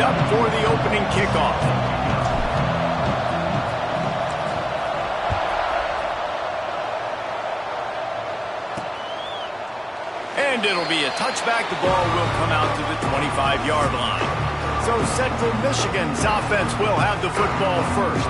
up for the opening kickoff. And it'll be a touchback. The ball will come out to the 25-yard line. So Central Michigan's offense will have the football first.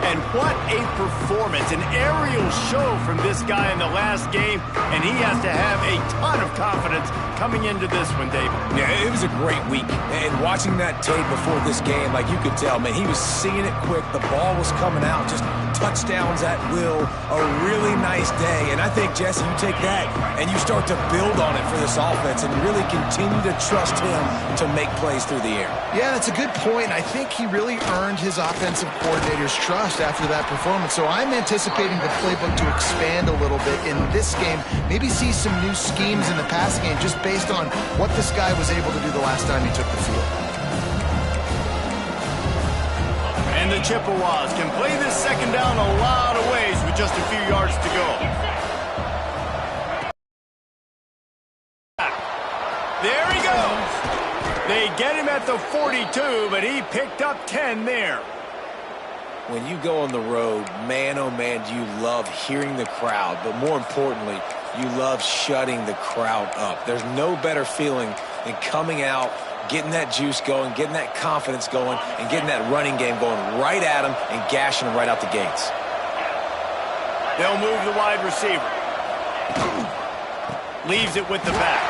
And what a performance, an aerial show from this guy in the last game, and he has to have a ton of confidence coming into this one, David. Yeah, it was a great week, and watching that tape before this game, like you could tell, man, he was seeing it quick, the ball was coming out, just touchdowns at will, a really nice day, and I think, Jesse, you take that and you start to build on it for this offense and really continue to trust him to make plays through the air. Yeah, that's a good point. I think he really earned his offensive coordinator's trust after that performance. So I'm anticipating the playbook to expand a little bit in this game. Maybe see some new schemes in the passing game just based on what this guy was able to do the last time he took the field. And the Chippewas can play this second down a lot of ways with just a few yards to go. There he goes. They get him at the 42, but he picked up 10 there. When you go on the road, man, oh man, do you love hearing the crowd, but more importantly, you love shutting the crowd up. There's no better feeling than coming out, getting that juice going, getting that confidence going, and getting that running game going right at them and gashing them right out the gates. They'll move the wide receiver. Leaves it with the back.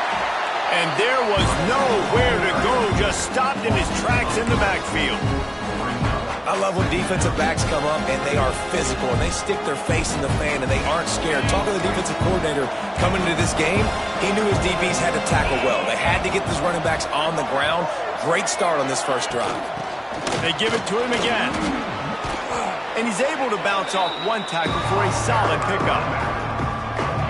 And there was nowhere to go, just stopped in his tracks in the backfield. I love when defensive backs come up and they are physical and they stick their face in the fan and they aren't scared. Talking to the defensive coordinator coming into this game, he knew his DBs had to tackle well. They had to get these running backs on the ground. Great start on this first drive. They give it to him again. And he's able to bounce off one tackle for a solid pickup.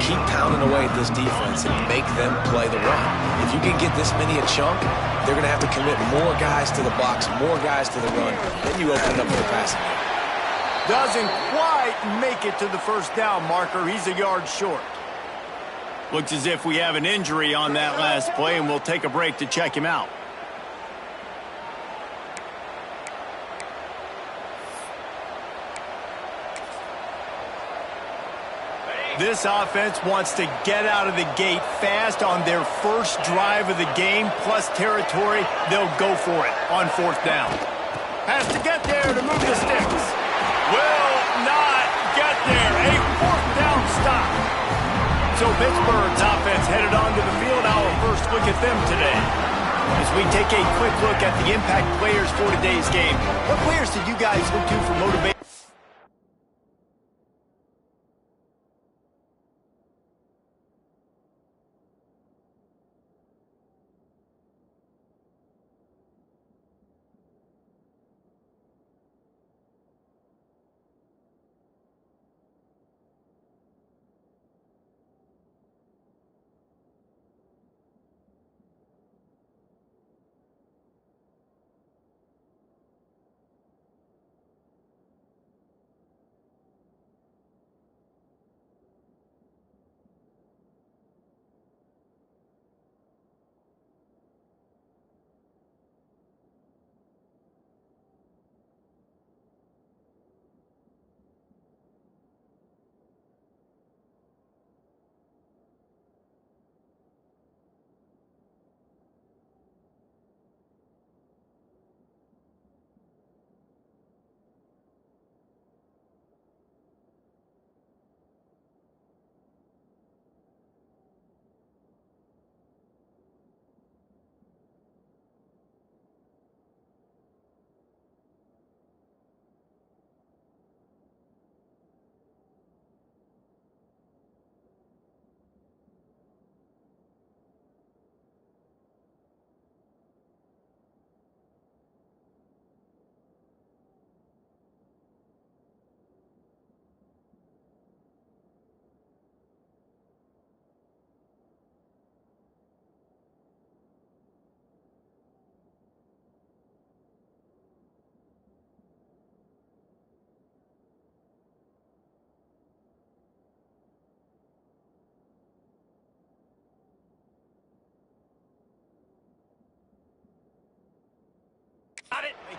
Keep pounding away at this defense and make them play the run. If you can get this many a chunk, they're going to have to commit more guys to the box, more guys to the run. Then you open it up for the passing game. Doesn't quite make it to the first down marker. He's a yard short. Looks as if we have an injury on that last play, and we'll take a break to check him out. This offense wants to get out of the gate fast on their first drive of the game, plus territory. They'll go for it on fourth down. Has to get there to move the sticks. Will not get there. A fourth down stop. So Pittsburgh's offense headed onto the field. Our first look at them today. As we take a quick look at the impact players for today's game, what players did you guys look to for motivation?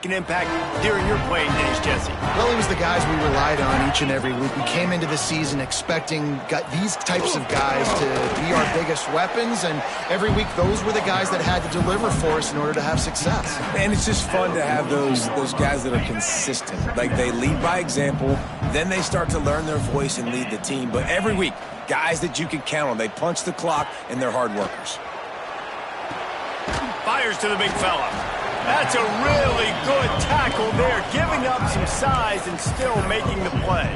make an impact during your playing days, Jesse? Well, he was the guys we relied on each and every week. We came into the season expecting these types of guys to be our biggest weapons, and every week those were the guys that had to deliver for us in order to have success. And it's just fun to have those guys that are consistent. Like, they lead by example, then they start to learn their voice and lead the team. But every week, guys that you can count on. They punch the clock, and they're hard workers. Fires to the big fella. That's a really good tackle there, giving up some size and still making the play.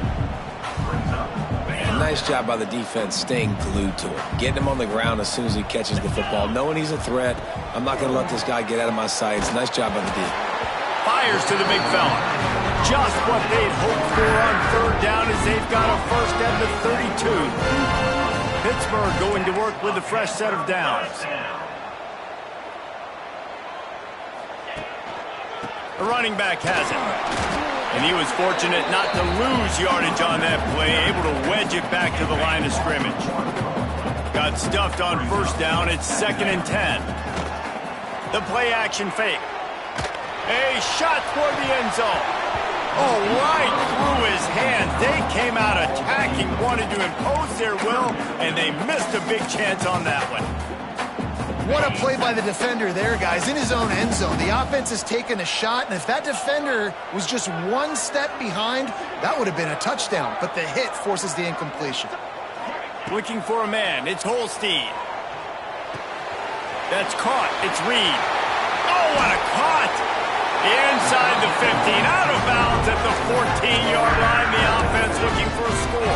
And nice job by the defense staying glued to it. Getting him on the ground as soon as he catches the football. Knowing he's a threat, I'm not going to let this guy get out of my sights. Nice job by the D. Fires to the big fella. Just what they'd hoped for on third down as they've got a first at the 32. Pittsburgh going to work with a fresh set of downs. The running back has it. And he was fortunate not to lose yardage on that play, able to wedge it back to the line of scrimmage. Got stuffed on first down. It's 2nd and 10. The play action fake. A shot toward the end zone. Oh, right through his hands. They came out attacking, wanted to impose their will, and they missed a big chance on that one. What a play by the defender there, guys, in his own end zone. The offense has taken a shot, and if that defender was just one step behind, that would have been a touchdown. But the hit forces the incompletion. Looking for a man. It's Holstein. That's caught. It's Reed. Oh, what a caught! Inside the 15, out of bounds at the 14-yard line. The offense looking for a score.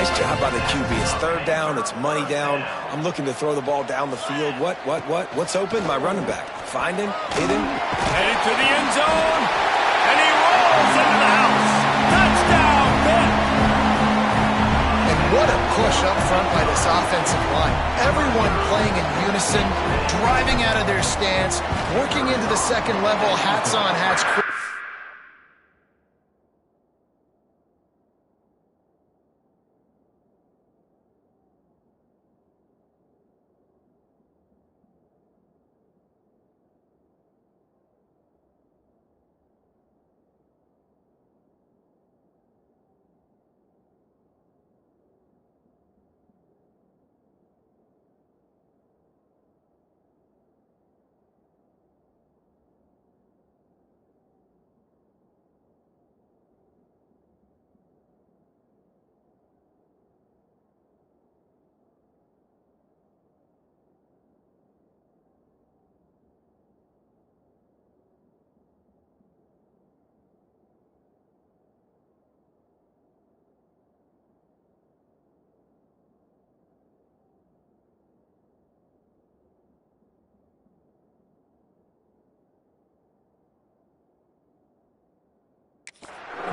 Nice job by the QB. It's third down. It's money down. I'm looking to throw the ball down the field. What's open? My running back. Find him. Hit him. Headed to the end zone. And he rolls into the house. Touchdown, Pitt. And what a push up front by this offensive line. Everyone playing in unison, driving out of their stance, working into the second level, hats on, hats.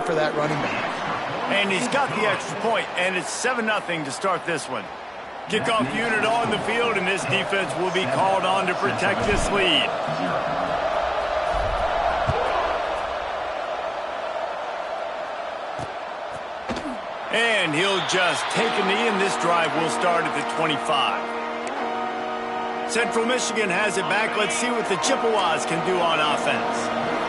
For that running back. And he's got the extra point, and it's 7-0 to start this one. Kickoff unit on the field, and this defense will be called on to protect this lead. And he'll just take a knee, and this drive will start at the 25. Central Michigan has it back. Let's see what the Chippewas can do on offense.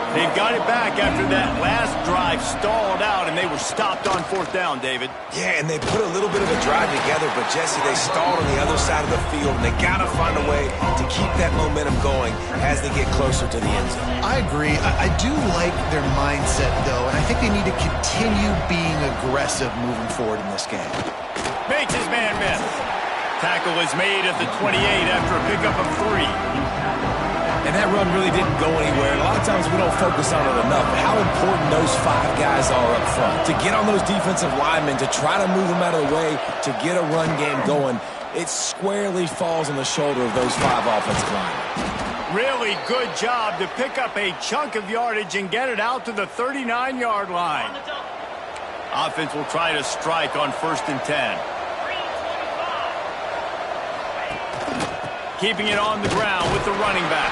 They've got it back after that last drive stalled out, and they were stopped on fourth down, David. Yeah, and they put a little bit of a drive together, but, Jesse, they stalled on the other side of the field, and they got to find a way to keep that momentum going as they get closer to the end zone. I agree. I do like their mindset, though, and I think they need to continue being aggressive moving forward in this game. Makes his man miss. Tackle is made at the 28 after a pickup of 3. And that run really didn't go anywhere. And a lot of times we don't focus on it enough. How important those 5 guys are up front. To get on those defensive linemen, to try to move them out of the way, to get a run game going, it squarely falls on the shoulder of those 5 offensive linemen. Really good job to pick up a chunk of yardage and get it out to the 39-yard line. Offense will try to strike on 1st and 10. Keeping it on the ground with the running back.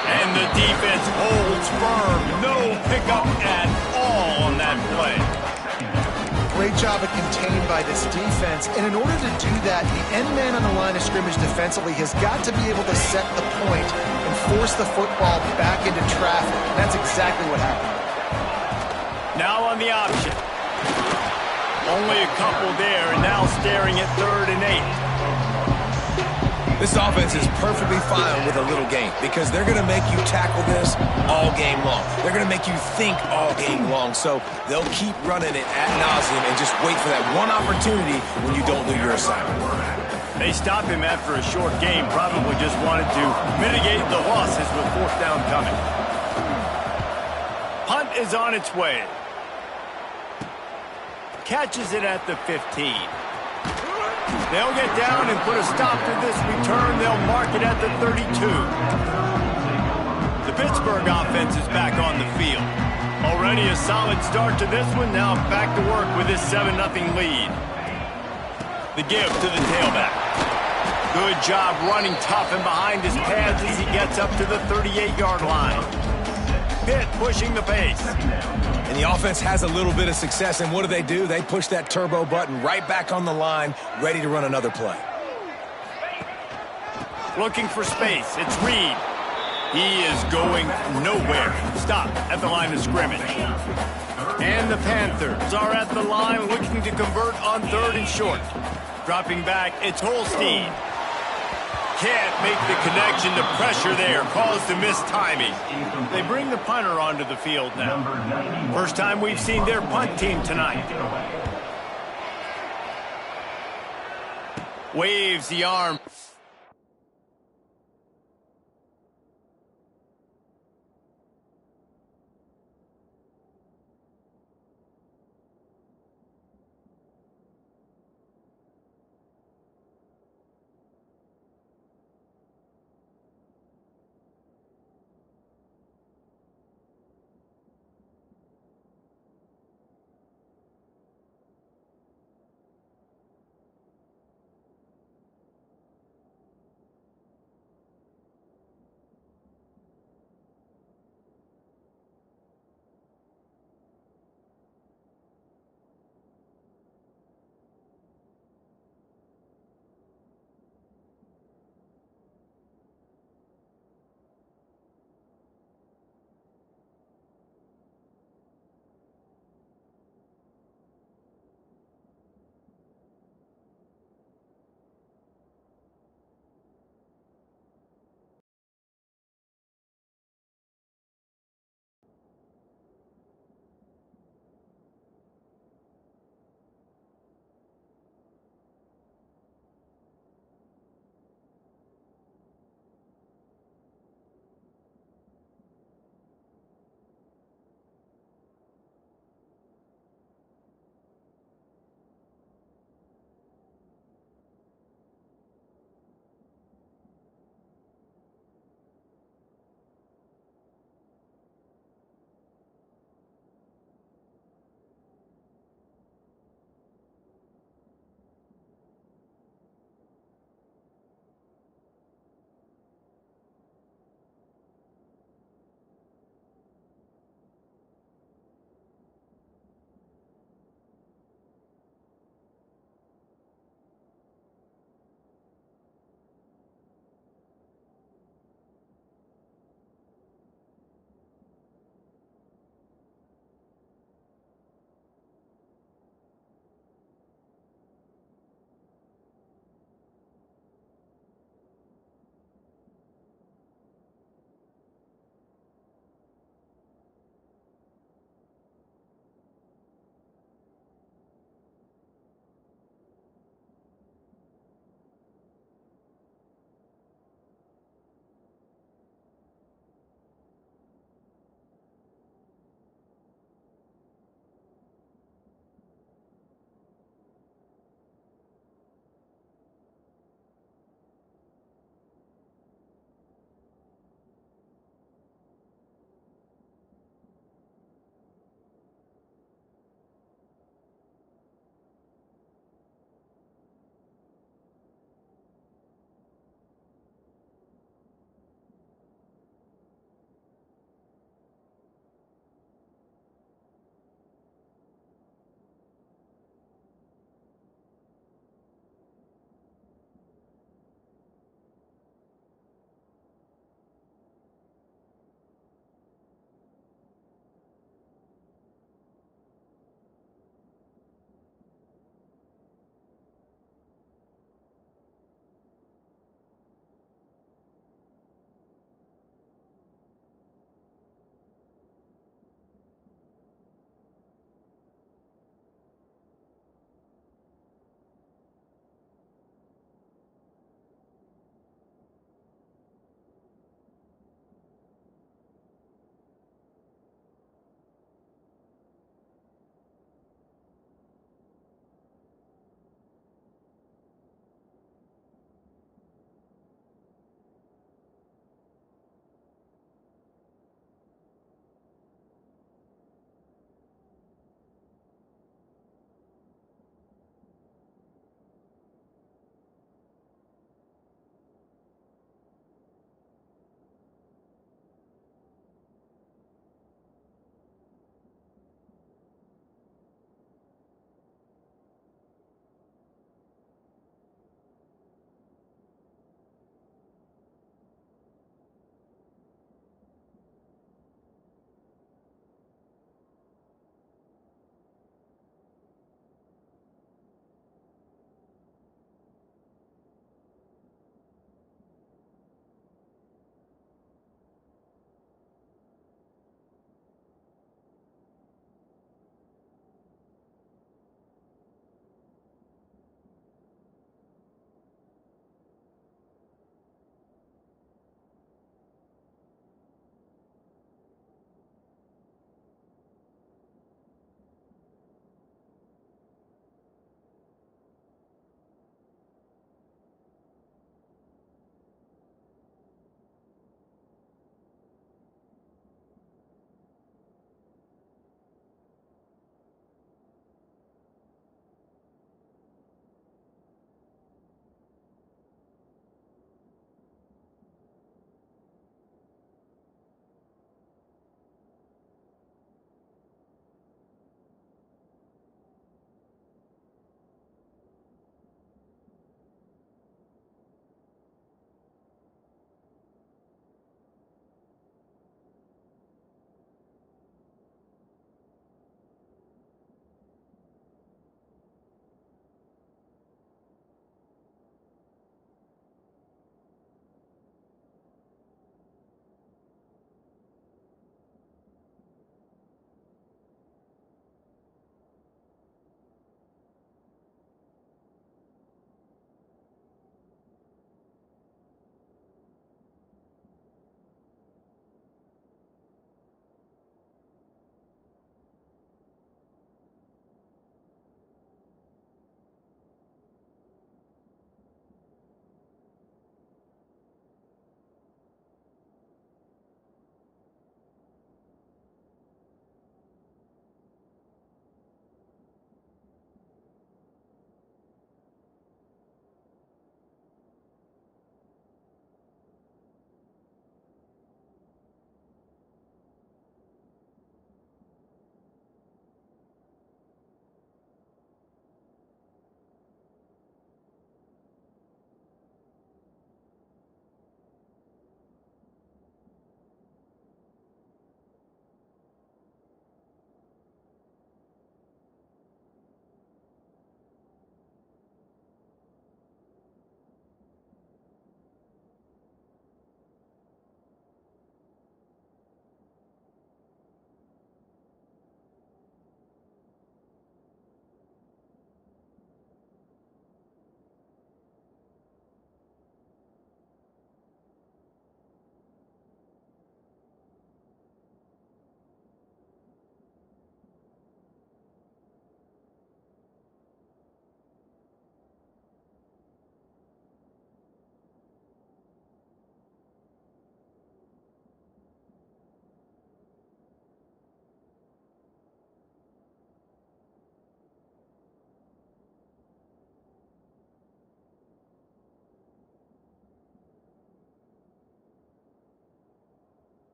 And the defense holds firm. No pickup at all on that play. great job of contained by this defense. And in order to do that, the end man on the line of scrimmage defensively has got to be able to set the point and force the football back into traffic. And that's exactly what happened. Now on the option. Only a couple there, and now staring at 3rd and 8. This offense is perfectly fine with a little game because they're going to make you tackle this all game long. They're going to make you think all game long. So they'll keep running it ad nauseum and just wait for that one opportunity when you don't do your assignment. They stop him after a short game, probably just wanted to mitigate the losses with 4th down coming. Punt is on its way. Catches it at the 15. They'll get down and put a stop to this return. They'll mark it at the 32. The Pittsburgh offense is back on the field. Already a solid start to this one. Now back to work with this 7-0 lead. The give to the tailback. Good job running tough and behind his pads as he gets up to the 38-yard line. Pitt pushing the pace. And the offense has a little bit of success, and what do? They push that turbo button right back on the line, ready to run another play. Looking for space. It's Reed. He is going nowhere. Stop at the line of scrimmage. And the Panthers are at the line looking to convert on 3rd and short. Dropping back, it's Holstein. Can't make the connection. The pressure there caused the missed timing. They bring the punter onto the field now. First time we've seen their punt team tonight. Waves the arm.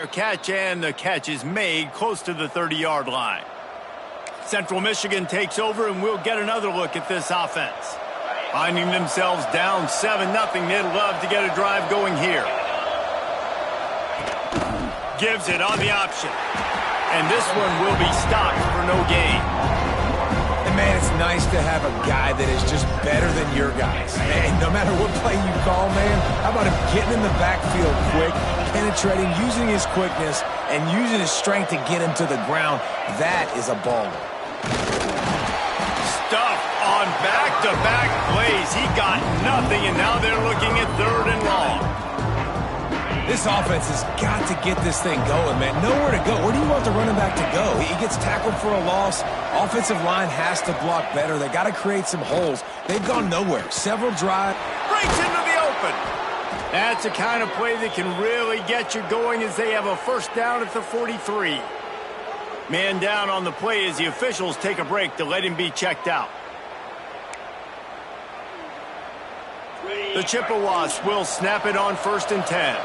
Catch, and the catch is made close to the 30-yard line. Central Michigan takes over, and we'll get another look at this offense. Finding themselves down 7-0, they'd love to get a drive going here. Gives it on the option. And this one will be stopped for no gain. And, man, it's nice to have a guy that is just better than your guys. And no matter what play you call, man, how about him getting in the backfield quick, penetrating, using his quickness, and using his strength to get him to the ground. That is a baller. Stuff on back-to-back plays. He got nothing, and now they're looking at 3rd and long. This offense has got to get this thing going, man. Nowhere to go. Where do you want the running back to go? He gets tackled for a loss. Offensive line has to block better. They got to create some holes. They've gone nowhere. Several drives. Breaks into the open. That's the kind of play that can really get you going as they have a 1st down at the 43. Man down on the play as the officials take a break to let him be checked out. The Chippewas will snap it on 1st and 10.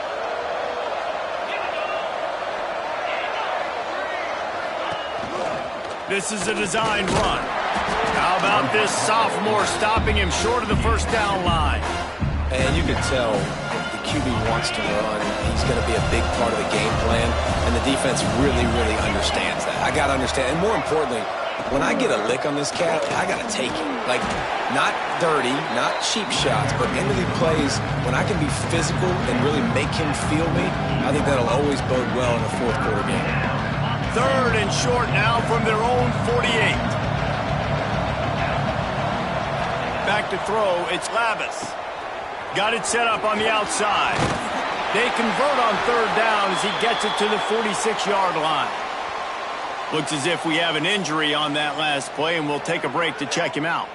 This is a designed run. How about this sophomore stopping him short of the 1st down line? And you can tell the QB wants to run. He's going to be a big part of the game plan, and the defense really, really understands that. I got to understand, and more importantly, when I get a lick on this cat, I got to take it. Like, not dirty, not cheap shots, but into the plays, when I can be physical and really make him feel me, I think that'll always bode well in a 4th quarter game. 3rd and short now from their own 48. Back to throw, it's Lavis. Got it set up on the outside. They convert on 3rd down as he gets it to the 46-yard line. Looks as if we have an injury on that last play, and we'll take a break to check him out.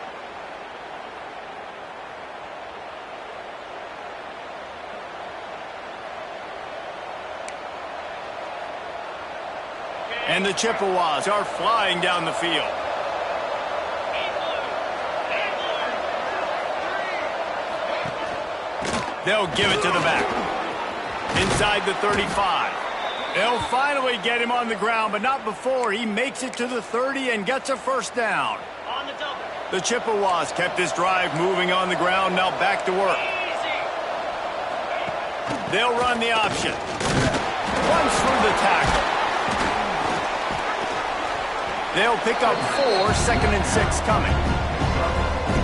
And the Chippewas are flying down the field. They'll give it to the back. Inside the 35. They'll finally get him on the ground, but not before he makes it to the 30 and gets a 1st down. The Chippewas kept this drive moving on the ground, now back to work. They'll run the option. Runs through the tackle. They'll pick up 4, 2nd and 6 coming.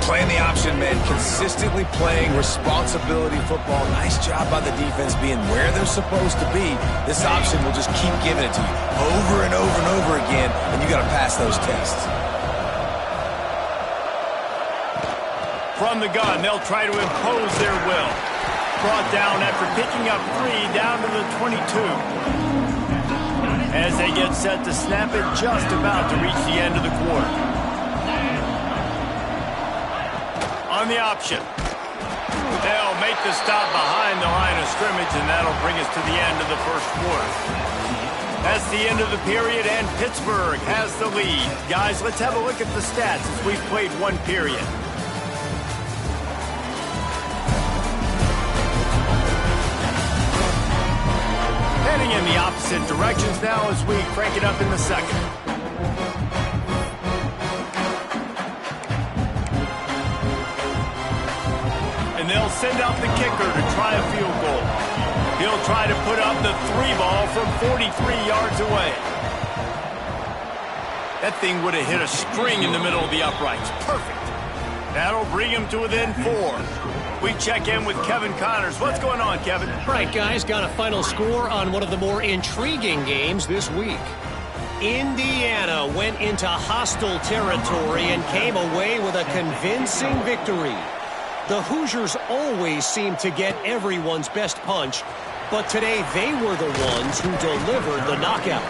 Playing the option, man. Consistently playing responsibility football. Nice job by the defense being where they're supposed to be. This option will just keep giving it to you over and over and over again, and you got to pass those tests. From the gun, they'll try to impose their will. Brought down after picking up 3 down to the 22. As they get set to snap it, just about to reach the end of the quarter. On the option. They'll make the stop behind the line of scrimmage, and that'll bring us to the end of the 1st quarter. That's the end of the period, and Pittsburgh has the lead. Guys, let's have a look at the stats as we've played 1 period. Heading in the opposite directions now as we crank it up in the 2nd. And they'll send out the kicker to try a field goal. He'll try to put up the 3 ball from 43 yards away. That thing would have hit a string in the middle of the uprights. Perfect. That'll bring him to within 4. We check in with Kevin Connors. What's going on, Kevin? All right, guys, got a final score on one of the more intriguing games this week. Indiana went into hostile territory and came away with a convincing victory. The Hoosiers always seem to get everyone's best punch, but today they were the ones who delivered the knockout.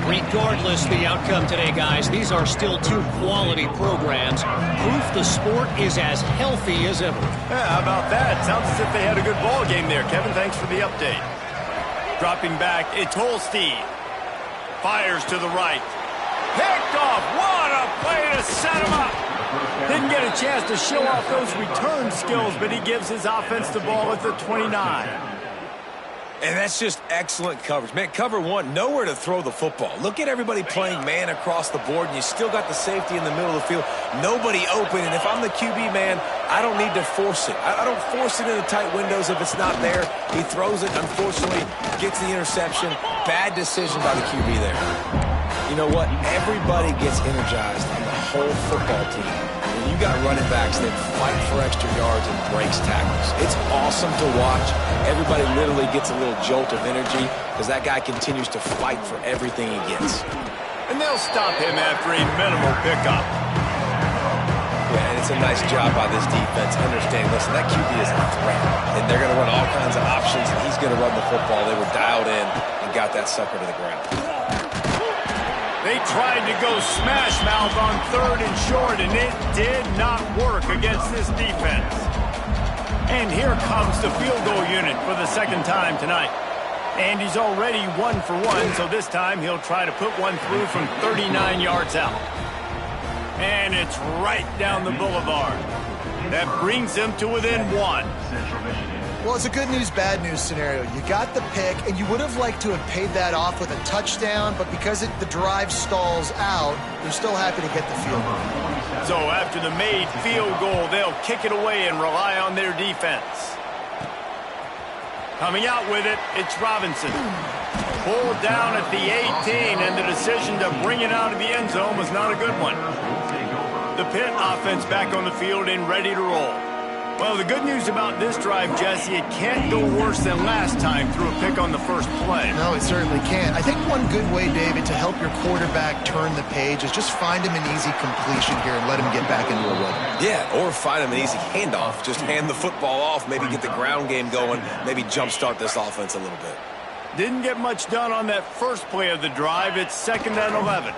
Regardless the outcome today, guys, these are still 2 quality programs. Proof the sport is as healthy as ever. Yeah, how about that? Sounds as if they had a good ball game there, Kevin. Thanks for the update. Dropping back, it's Holstein. Fires to the right. Picked off. What a play to set him up. Didn't get a chance to show off those return skills, but he gives his offense the ball at the 29. And that's just excellent coverage. Man, cover one, nowhere to throw the football. Look at everybody playing man across the board, and you still got the safety in the middle of the field. Nobody open, and if I'm the QB, man, I don't need to force it. I don't force it into tight windows if it's not there. He throws it, unfortunately, gets the interception. Bad decision by the QB there. You know what? Everybody gets energized on the whole football team. When you got running backs that fight for extra yards and breaks tackles, it's awesome to watch. Everybody literally gets a little jolt of energy because that guy continues to fight for everything he gets. And they'll stop him after a minimal pickup. Yeah, and it's a nice job by this defense. Understand, listen, that QB is a threat, and they're going to run all kinds of options, and he's going to run the football. They were dialed in and got that sucker to the ground. They tried to go smash mouth on 3rd and short, and it did not work against this defense. And here comes the field goal unit for the second time tonight. And he's already 1 for 1, so this time he'll try to put one through from 39 yards out. And it's right down the boulevard. That brings him to within 1. Well, it's a good news, bad news scenario. You got the pick, and you would have liked to have paid that off with a touchdown, but because the drive stalls out, they're still happy to get the field goal. So after the made field goal, they'll kick it away and rely on their defense. Coming out with it, it's Robinson. Pulled down at the 18, and the decision to bring it out of the end zone was not a good one. The Pitt offense back on the field and ready to roll. Well, the good news about this drive, Jesse, it can't go worse than last time through a pick on the first play. No, it certainly can't. I think one good way, David, to help your quarterback turn the page is just find him an easy completion here and let him get back into a rhythm. Yeah, or find him an easy handoff. Just hand the football off, maybe get the ground game going, maybe jumpstart this offense a little bit. Didn't get much done on that first play of the drive. It's 2nd and 11.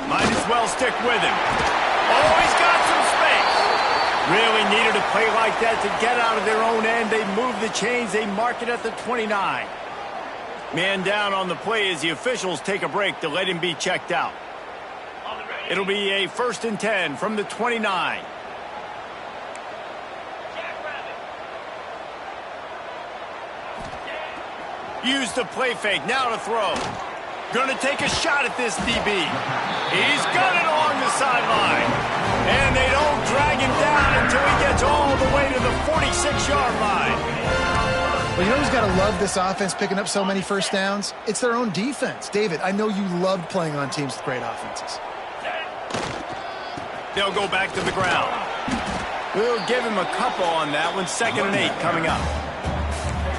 Might as well stick with him. Oh, he's got some space. Really needed a play like that to get out of their own end. They move the chains. They mark it at the 29. Man down on the play as the officials take a break to let him be checked out. It'll be a 1st and 10 from the 29. Use the play fake. Now to throw. Going to take a shot at this DB. He's got it along the sideline. And they don't drag him down until he gets all the way to the 46-yard line. Well, you know who's got to love this offense picking up so many first downs? It's their own defense. David, I know you loved playing on teams with great offenses. They'll go back to the ground. We'll give him a couple on that one. 2nd and 8 coming up.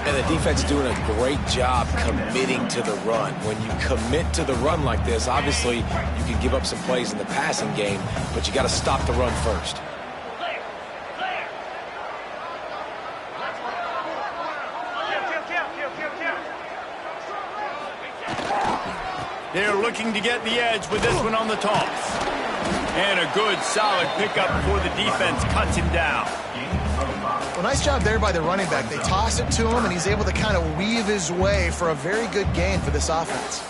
And the defense doing a great job committing to the run. When you commit to the run like this, obviously you can give up some plays in the passing game, but you got to stop the run first. They're looking to get the edge with this one on the toss. And a good, solid pickup before the defense cuts him down. Well, nice job there by the running back. They toss it to him, and he's able to kind of weave his way for a very good gain for this offense.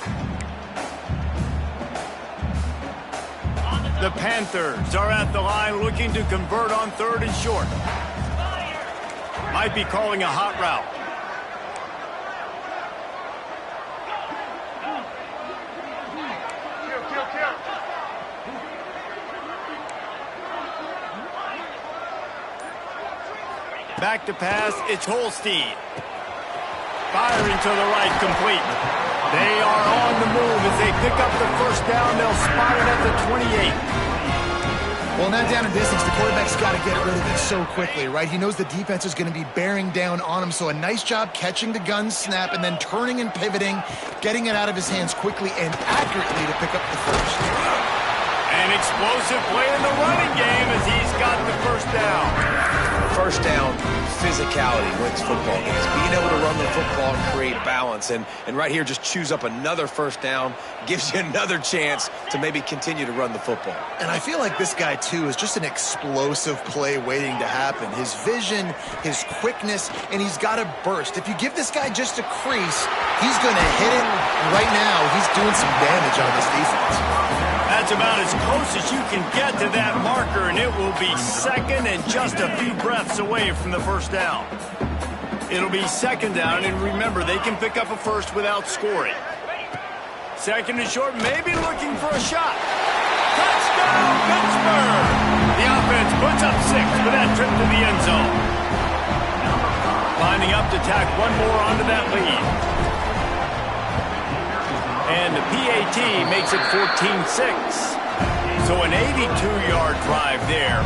The Panthers are at the line looking to convert on 3rd and short. Might be calling a hot route. Back to pass, it's Holstein. Firing to the right, complete. They are on the move as they pick up the 1st down. They'll spot it at the 28. Well, now down in distance, the quarterback's got to get rid of it so quickly, right? He knows the defense is going to be bearing down on him, so a nice job catching the gun snap and then turning and pivoting, getting it out of his hands quickly and accurately to pick up the 1st. An explosive play in the running game as he's got the 1st down. 1st down, physicality wins football games. Being able to run the football and create balance. And right here, just choose up another 1st down, gives you another chance to maybe continue to run the football. And I feel like this guy, too, is just an explosive play waiting to happen. His vision, his quickness, and he's got a burst. If you give this guy just a crease, he's going to hit it. Right now, he's doing some damage on this defense. That's about as close as you can get to that marker, and it will be 2nd and just a few breaths away from the 1st down. It'll be second down, and remember, they can pick up a first without scoring. Second and short, maybe looking for a shot. Touchdown, Pittsburgh! The offense puts up 6 with that trip to the end zone. Lining up to tack one more onto that lead. And the PAT makes it 14-6. So an 82-yard drive there.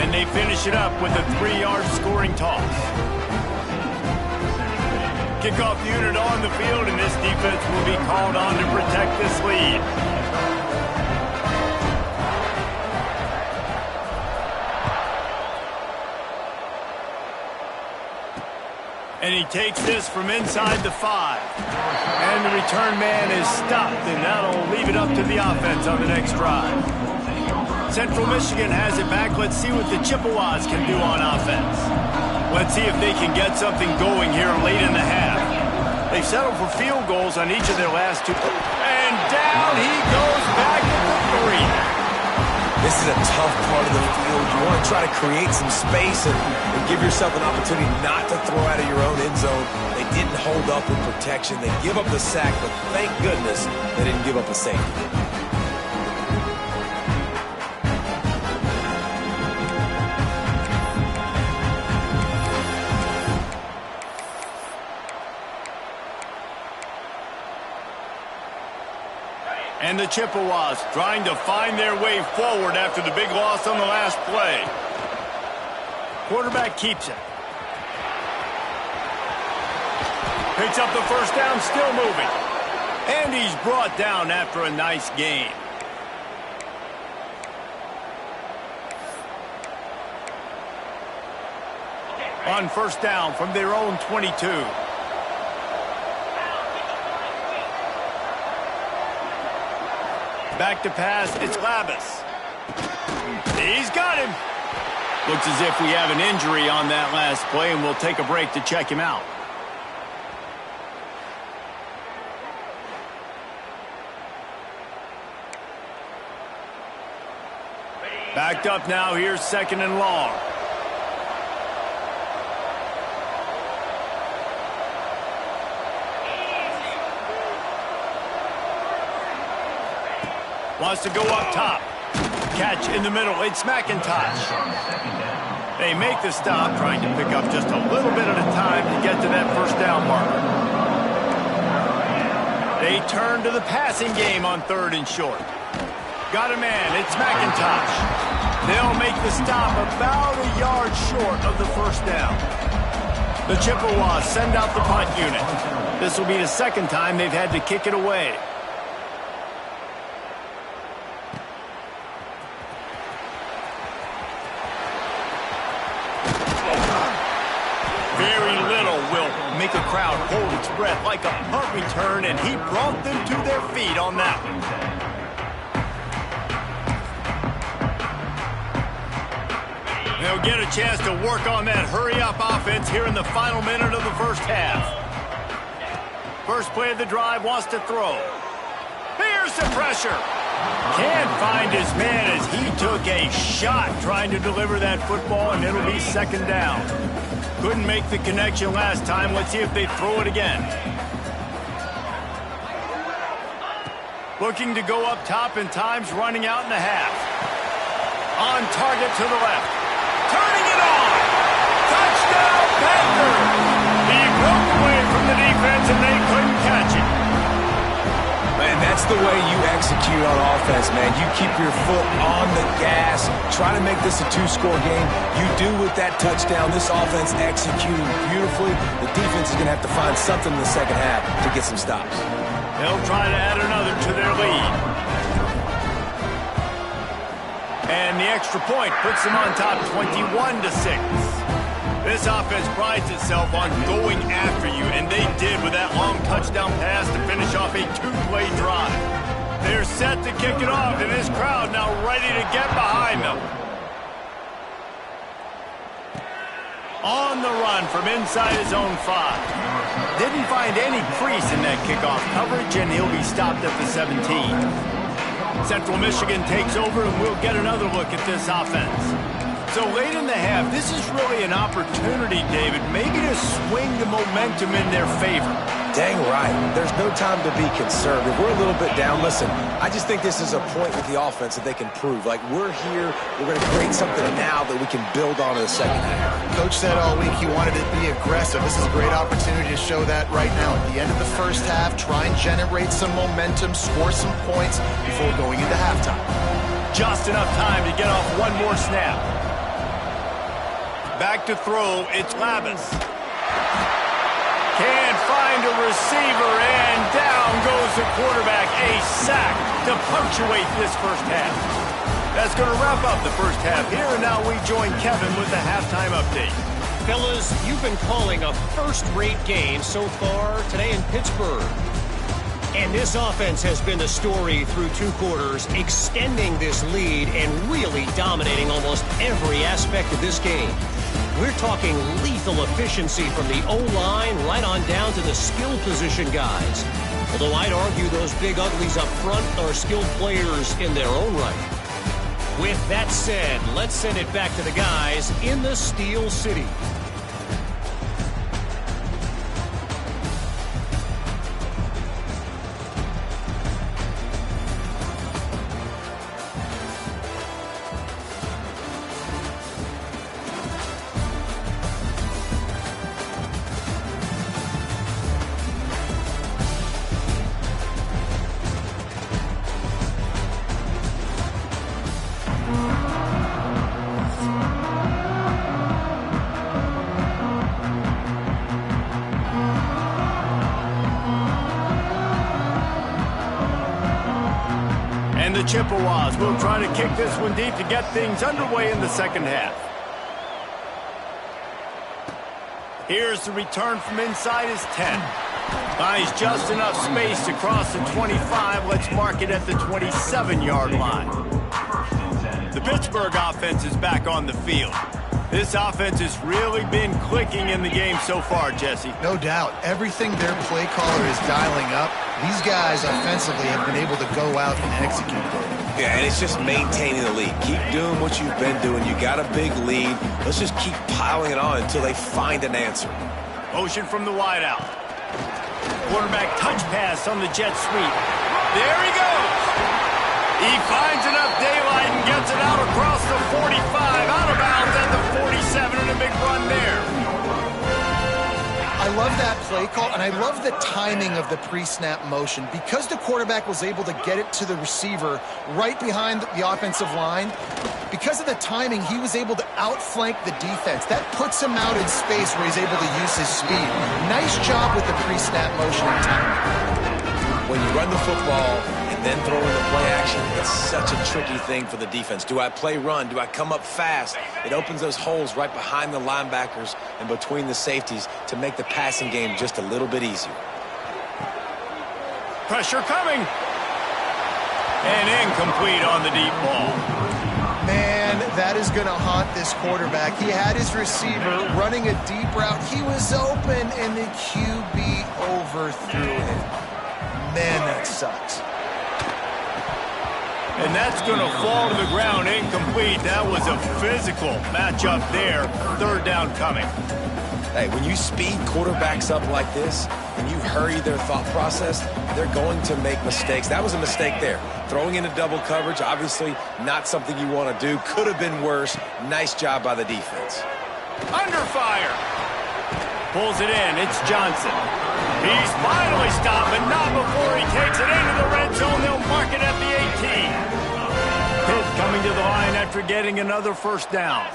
And they finish it up with a 3-yard scoring toss. Kickoff unit on the field, and this defense will be called on to protect this lead. And he takes this from inside the 5. And the return man is stopped, and that'll leave it up to the offense on the next drive. Central Michigan has it back. Let's see what the Chippewas can do on offense. Let's see if they can get something going here late in the half. They've settled for field goals on each of their last 2. And down he goes back at the 3. This is a tough part of the field. You want to try to create some space and give yourself an opportunity not to throw out of your own end zone. They didn't hold up with protection. They give up the sack, but thank goodness they didn't give up a safety. And the Chippewas trying to find their way forward after the big loss on the last play. Quarterback keeps it. Picks up the first down, still moving. And he's brought down after a nice gain. On first down from their own 22. Back to pass, it's Labus. He's got him. Looks as if we have an injury on that last play, and we'll take a break to check him out. Backed up now, here's second and long. Wants to go up top. Catch in the middle. It's McIntosh. They make the stop, trying to pick up just a little bit at a time to get to that first down marker. They turn to the passing game on third and short. Got a man. It's McIntosh. They'll make the stop about a yard short of the first down. The Chippewas send out the punt unit. This will be the second time they've had to kick it away. Very little will make a crowd hold its breath like a punt return, and he brought them to their feet on that one. They'll get a chance to work on that hurry-up offense here in the final minute of the first half. First play of the drive, wants to throw. Here's the pressure. Can't find his man as he took a shot trying to deliver that football, and it'll be second down. Couldn't make the connection last time. Let's see if they throw it again. Looking to go up top, and time's running out in the half. On target to the left. Turning it on. Touchdown, Panthers. He broke away from the defense, and they couldn't catch it. Man, that's the way you execute on offense, man. You keep your foot on the gas, try to make this a 2-score game. You do with that touchdown. This offense executing beautifully. The defense is going to have to find something in the second half to get some stops. They'll try to add another to their lead. And the extra point puts them on top 21-6. This offense prides itself on going after you, and they did with that long touchdown pass to finish off a 2-play drive. They're set to kick it off, and this crowd now ready to get behind them. On the run from inside his own 5. Didn't find any crease in that kickoff coverage, and he'll be stopped at the 17. Central Michigan takes over, and we'll get another look at this offense. So late in the half, this is really an opportunity, David, maybe to swing the momentum in their favor. Dang right. There's no time to be concerned. If we're a little bit down, listen, I just think this is a point with the offense that they can prove. Like, we're here, we're going to create something now that we can build on in the second half. Coach said all week he wanted to be aggressive. This is a great opportunity to show that right now. At the end of the first half, try and generate some momentum, score some points before going into halftime. Just enough time to get off one more snap. Back to throw, it's Labus. Can't find a receiver, and down goes the quarterback. A sack to punctuate this first half. That's going to wrap up the first half here, and now we join Kevin with the halftime update. Fellas, you've been calling a first-rate game so far today in Pittsburgh. And this offense has been the story through 2 quarters, extending this lead and really dominating almost every aspect of this game. We're talking lethal efficiency from the O-line right on down to the skill position guys. Although I'd argue those big uglies up front are skilled players in their own right. With that said, let's send it back to the guys in the Steel City. And the Chippewas will try to kick this one deep to get things underway in the second half. Here's the return from inside his 10. Finds just enough space to cross the 25. Let's mark it at the 27-yard line. The Pittsburgh offense is back on the field. This offense has really been clicking in the game so far, Jesse. No doubt. Everything their play caller is dialing up, these guys offensively have been able to go out and execute it. Yeah, and it's just maintaining the lead. Keep doing what you've been doing. You got a big lead. Let's just keep piling it on until they find an answer. Motion from the wideout. Quarterback touch pass on the jet sweep. There he goes. He finds enough daylight and gets it out across the 45, out of bounds at the 47, and a big run there. I love that play call, and I love the timing of the pre-snap motion. Because the quarterback was able to get it to the receiver right behind the offensive line, because of the timing, he was able to outflank the defense. That puts him out in space where he's able to use his speed. Nice job with the pre-snap motion and timing. When you run the football and then throw in the play action, it's such a tricky thing for the defense. Do I play run? Do I come up fast? It opens those holes right behind the linebackers and between the safeties to make the passing game just a little bit easier. Pressure coming. And incomplete on the deep ball. Man, that is going to haunt this quarterback. He had his receiver running a deep route. He was open, and the QB overthrew him. Man, that sucks. And that's going to fall to the ground incomplete. That was a physical matchup there. Third down coming. Hey, when you speed quarterbacks up like this and you hurry their thought process, they're going to make mistakes. That was a mistake there. Throwing into double coverage, obviously not something you want to do. Could have been worse. Nice job by the defense. Under fire. Pulls it in. It's Johnson. He's finally stopped, but not before he takes it into the red zone. They'll mark it at the 18. Pitt coming to the line after getting another first down.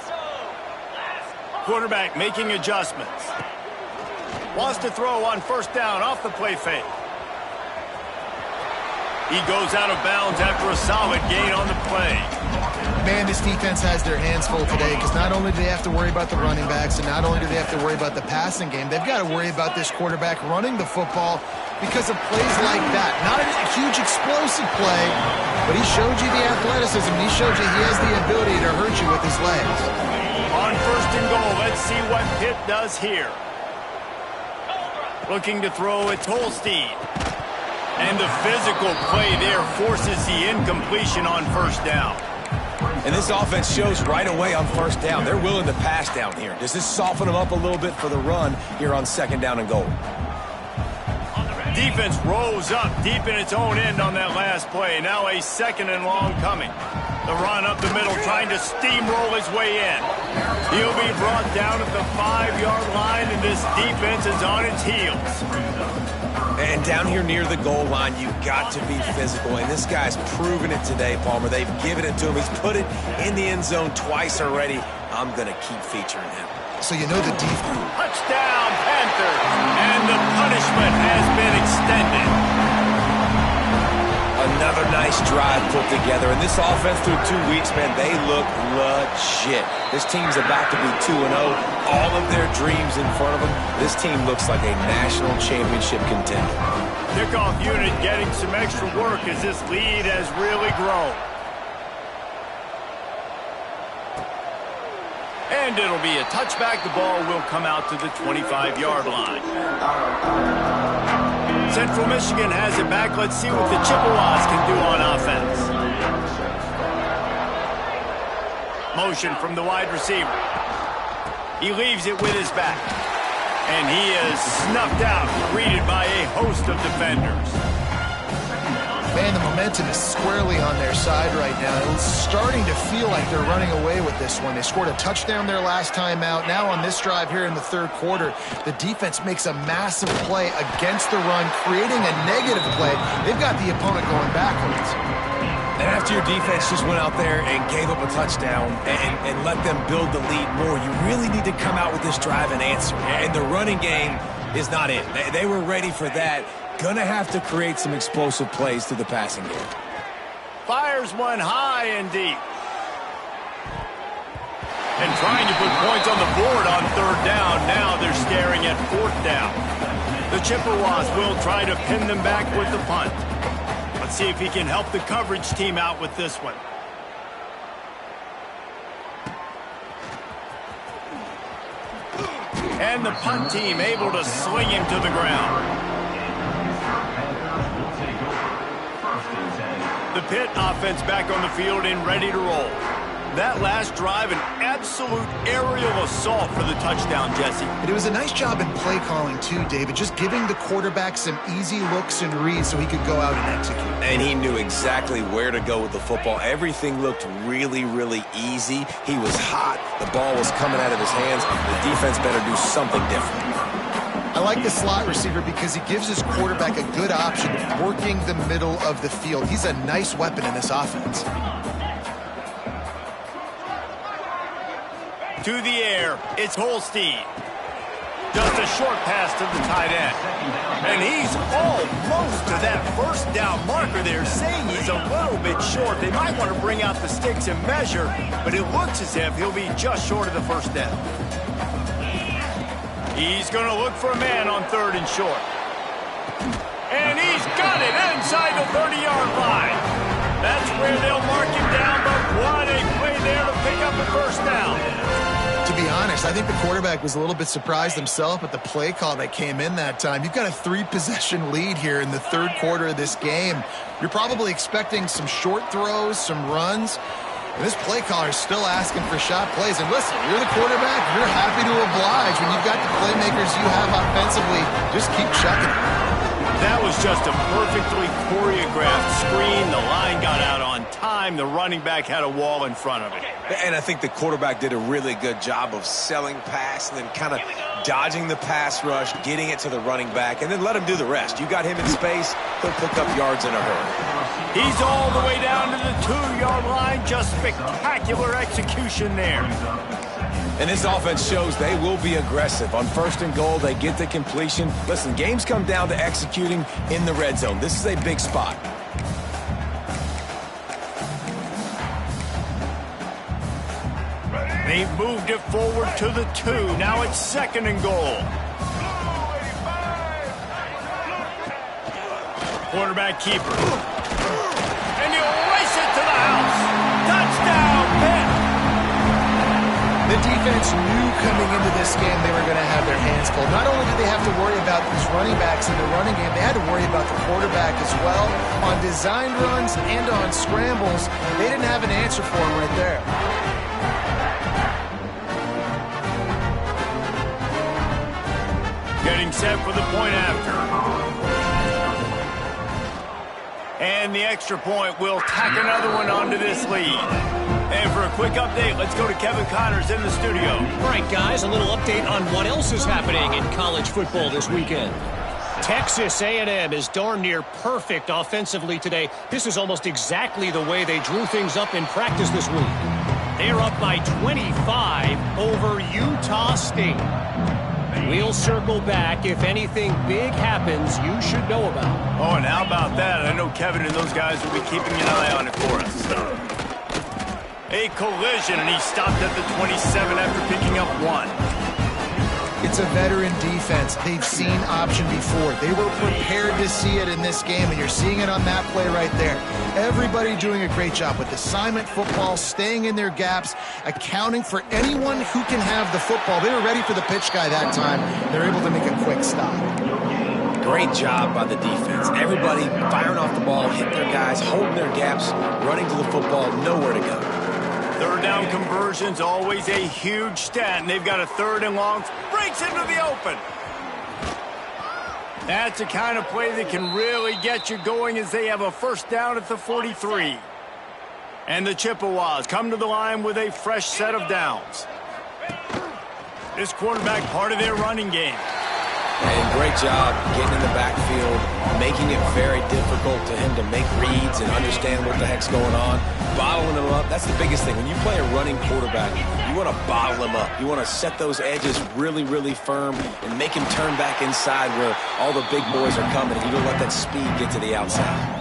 Quarterback making adjustments. Wants to throw on first down off the play fake. He goes out of bounds after a solid gain on the play. Man, this defense has their hands full today because not only do they have to worry about the running backs and not only do they have to worry about the passing game, they've got to worry about this quarterback running the football because of plays like that. Not a huge explosive play, but he showed you the athleticism. He showed you he has the ability to hurt you with his legs. On first and goal, let's see what Pitt does here. Looking to throw, it's Holstein. And the physical play there forces the incompletion on first down. And this offense shows right away on first down. They're willing to pass down here. Does this soften them up a little bit for the run here on second down and goal? Defense rose up deep in its own end on that last play. Now a second and long coming. The run up the middle, trying to steamroll his way in. He'll be brought down at the 5-yard line, and this defense is on its heels. And down here near the goal line, you've got to be physical. And this guy's proven it today, Palmer. They've given it to him. He's put it in the end zone twice already. I'm going to keep featuring him. So you know the defense. Touchdown, Panthers. And the punishment has been extended. Another nice drive put together. And this offense through 2 weeks, man, they look legit. This team's about to be 2-0. All of their dreams in front of them. This team looks like a national championship contender. Kickoff unit getting some extra work as this lead has really grown. And it'll be a touchback. The ball will come out to the 25-yard line. Central Michigan has it back. Let's see what the Chippewas can do on offense. Motion from the wide receiver. He leaves it with his back. And he is snuffed out, greeted by a host of defenders. Man, the momentum is squarely on their side right now. It's starting to feel like they're running away with this one. They scored a touchdown their last time out. Now on this drive here in the third quarter, the defense makes a massive play against the run, creating a negative play. They've got the opponent going backwards. And after your defense just went out there and gave up a touchdown and let them build the lead more, you really need to come out with this drive and answer. And the running game is not it. They were ready for that. Gonna have to create some explosive plays through the passing game. Fires one high and deep. And trying to put points on the board on third down. Now they're staring at fourth down. The Chippewas will try to pin them back with the punt. Let's see if he can help the coverage team out with this one. And the punt team able to sling him to the ground. The Pitt offense back on the field and ready to roll. That last drive, an absolute aerial assault for the touchdown, Jesse. But it was a nice job in play calling too, David, just giving the quarterback some easy looks and reads so he could go out and execute. And he knew exactly where to go with the football. Everything looked really, really easy. He was hot. The ball was coming out of his hands. The defense better do something different. I like the slot receiver because he gives his quarterback a good option of working the middle of the field. He's a nice weapon in this offense. To the air, it's Holstein. Just a short pass to the tight end. And he's almost to that first down marker there, saying he's a little bit short. They might want to bring out the sticks and measure, but it looks as if he'll be just short of the first down. He's going to look for a man on third and short. And he's got it inside the 30-yard line. That's where they'll mark him down, but what a play there to pick up the first down. To be honest, I think the quarterback was a little bit surprised himself at the play call that came in that time. You've got a 3-possession lead here in the third quarter of this game. You're probably expecting some short throws, some runs. And this play caller is still asking for shot plays. And listen, you're the quarterback. You're happy to oblige. When you've got the playmakers you have offensively, just keep chucking it. That was just a perfectly choreographed screen. The line got out on time. The running back had a wall in front of it. And I think the quarterback did a really good job of selling pass and then kind of dodging the pass rush, getting it to the running back, and then let him do the rest. You got him in space, he'll pick up yards in a hurry. He's all the way down to the 2-yard line. Just spectacular execution there. And this offense shows they will be aggressive. On first and goal, they get the completion. Listen, games come down to executing in the red zone. This is a big spot. They've moved it forward to the 2. Now it's second and goal. Quarterback keeper. And he'll race it to the house. Touchdown, Pitt. The defense defense knew coming into this game they were going to have their hands full. Not only did they have to worry about these running backs in the running game, they had to worry about the quarterback as well. On designed runs and on scrambles, they didn't have an answer for him right there. Getting set for the point after. And the extra point will tack another one onto this lead. And for a quick update, let's go to Kevin Connors in the studio. All right, guys, a little update on what else is happening in college football this weekend. Texas A&M is darn near perfect offensively today. This is almost exactly the way they drew things up in practice this week. They're up by 25 over Utah State. We'll circle back if anything big happens you should know about. Oh, and how about that? I know Kevin and those guys will be keeping an eye on it for us. A collision, and he stopped at the 27 after picking up one. It's a veteran defense. They've seen option before. They were prepared to see it in this game, and you're seeing it on that play right there. Everybody doing a great job with assignment football, staying in their gaps, accounting for anyone who can have the football. They were ready for the pitch guy that time. They're able to make a quick stop. Great job by the defense. Everybody firing off the ball, hitting their guys, holding their gaps, running to the football, nowhere to go. Third down conversion's always a huge stat, and they've got a third and long. Breaks into the open. That's the kind of play that can really get you going as they have a first down at the 43. And the Chippewas come to the line with a fresh set of downs. This quarterback part of their running game. And great job getting in the backfield, making it very difficult to him to make reads and understand what the heck's going on. Bottling him up, that's the biggest thing. When you play a running quarterback, you want to bottle him up. You want to set those edges really, really firm and make him turn back inside where all the big boys are coming. You don't let that speed get to the outside.